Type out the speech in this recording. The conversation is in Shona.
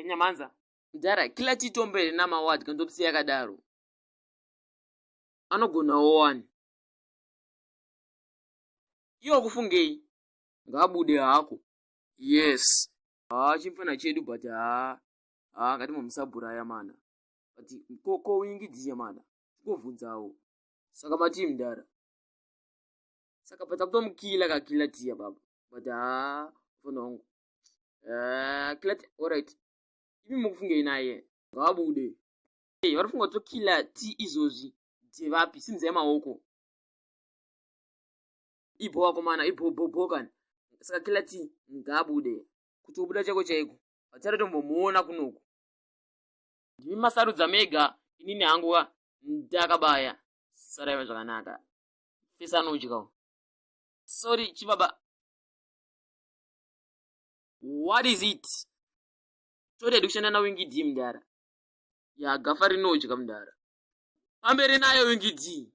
Nyamanza mudhara kila chitombere namawadhi kandopisi yakadaro anogonawo wani iwo kufungei ngabude hako. Yes chimfana chedu but ngati musabhuraya mana but kowingidziye mana kovhunzawo saka mati mudhara saka pata kutomukila kakila tiya baba but fona wangu alright imi mukufungei naye ngabude varifunga tokila ti izozvi dzevapi simza yemaoko ibho wako mana ibhobhokani saka kila ti ngabude kuti ubuda chako chaiko vatare tombomuona kunoku ndimi masarudza mega inini hangu ndakabaya saraiva zvakanaka fesa anodyawo sorry chibaba what is it todedi kushanda nawingidhi mudhara yagafa rinodya mudhara pamberi nayo wingidhi